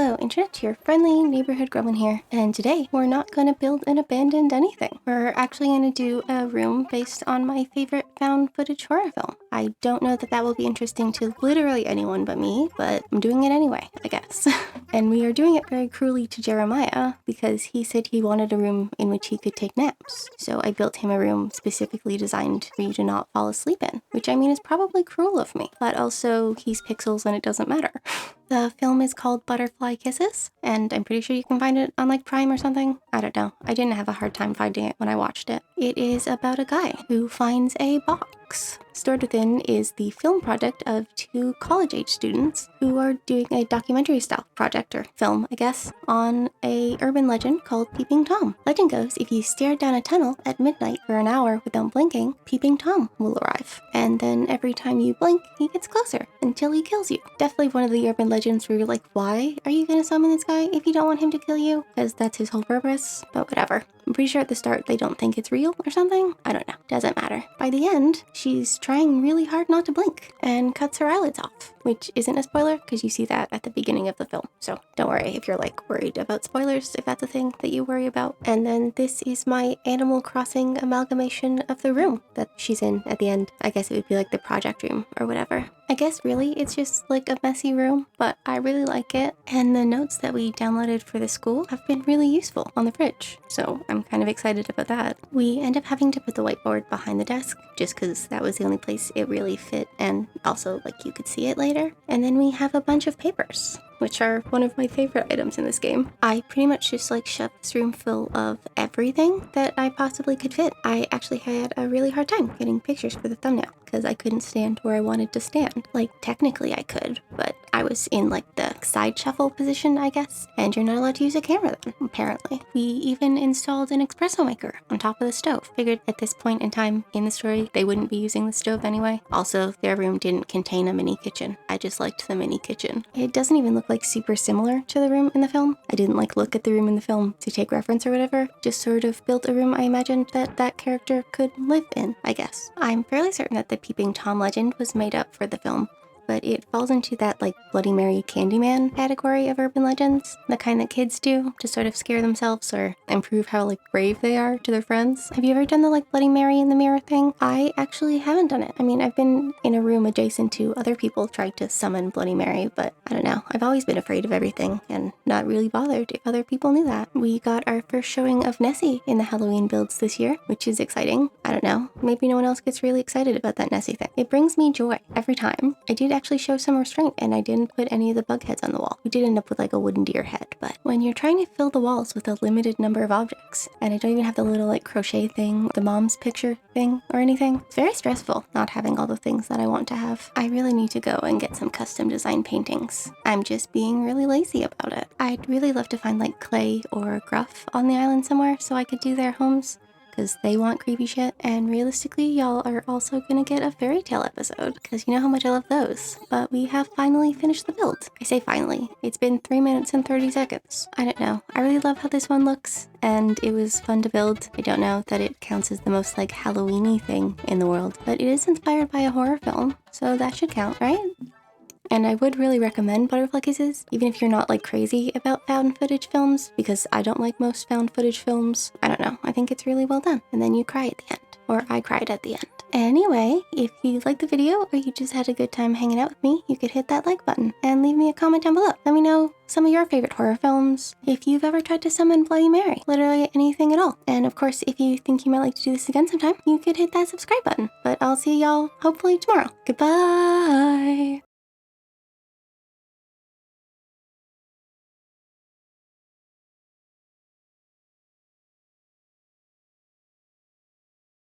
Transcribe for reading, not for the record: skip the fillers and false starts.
Hello Internet, your friendly neighborhood gremlin here, and today we're not going to build an abandoned anything. We're actually going to do a room based on my favorite found footage horror film. I don't know that will be interesting to literally anyone but me, but I'm doing it anyway, I guess. And we are doing it very cruelly to Jeremiah because he said he wanted a room in which he could take naps. So I built him a room specifically designed for you to not fall asleep in, which I mean is probably cruel of me, but also he's pixels and it doesn't matter. The film is called Butterfly Kisses, and I'm pretty sure you can find it on like Prime or something. I don't know. I didn't have a hard time finding it when I watched it. It is about a guy who finds a box. Stored within is the film project of two college-age students who are doing a documentary-style project, or film, I guess, on a urban legend called Peeping Tom. Legend goes, if you stare down a tunnel at midnight for an hour without blinking, Peeping Tom will arrive. And then every time you blink, he gets closer until he kills you. Definitely one of the urban legends where you're like, why are you gonna summon this guy if you don't want him to kill you? Because that's his whole purpose, but whatever. I'm pretty sure at the start they don't think it's real or something. I don't know. Doesn't matter. By the end, she's trying really hard not to blink and cuts her eyelids off, which isn't a spoiler because you see that at the beginning of the film. So don't worry if you're like worried about spoilers, if that's a thing that you worry about. And then this is my Animal Crossing amalgamation of the room that she's in at the end. I guess it would be like the project room or whatever. I guess really it's just like a messy room, but I really like it. And the notes that we downloaded for the school have been really useful on the fridge. So I'm kind of excited about that. We end up having to put the whiteboard behind the desk just because that was the only place it really fit, and also like you could see it later. And then we have a bunch of papers, which are one of my favorite items in this game. I pretty much just like shoved this room full of everything that I possibly could fit. I actually had a really hard time getting pictures for the thumbnail because I couldn't stand where I wanted to stand. Like technically I could, but I was in like the side shuffle position, I guess, and you're not allowed to use a camera then, apparently. We even installed an espresso maker on top of the stove. Figured at this point in time in the story, they wouldn't be using the stove anyway. Also, their room didn't contain a mini kitchen. I just liked the mini kitchen. It doesn't even look like super similar to the room in the film. I didn't like look at the room in the film to take reference or whatever, just sort of built a room I imagined that character could live in, I guess. I'm fairly certain that the Peeping Tom legend was made up for the film, but it falls into that like Bloody Mary Candyman category of urban legends, the kind that kids do to sort of scare themselves or improve how like brave they are to their friends. Have you ever done the like Bloody Mary in the mirror thing? I actually haven't done it. I mean, I've been in a room adjacent to other people trying to summon Bloody Mary, but I don't know. I've always been afraid of everything and not really bothered if other people knew that. We got our first showing of Nessie in the Halloween builds this year, which is exciting. I don't know. Maybe no one else gets really excited about that Nessie thing. It brings me joy every time. I did actually show some restraint and I didn't put any of the bug heads on the wall. We did end up with like a wooden deer head, but when you're trying to fill the walls with a limited number of objects, and I don't even have the little like crochet thing, the mom's picture thing or anything, it's very stressful not having all the things that I want to have. I really need to go and get some custom design paintings. I'm just being really lazy about it. I'd really love to find like Clay or Gruff on the island somewhere so I could do their homes, because they want creepy shit, and realistically y'all are also gonna get a fairy tale episode because you know how much I love those. But we have finally finished the build. I say finally, it's been 3 minutes and 30 seconds. I don't know, I really love how this one looks and it was fun to build. I don't know that it counts as the most like Halloween-y thing in the world, but it is inspired by a horror film, so that should count, right? And I would really recommend Butterfly Kisses, even if you're not like crazy about found footage films, because I don't like most found footage films. I don't know, I think it's really well done. And then you cry at the end, or I cried at the end. Anyway, if you liked the video or you just had a good time hanging out with me, you could hit that like button and leave me a comment down below. Let me know some of your favorite horror films, if you've ever tried to summon Bloody Mary, literally anything at all. And of course, if you think you might like to do this again sometime, you could hit that subscribe button. But I'll see y'all hopefully tomorrow. Goodbye!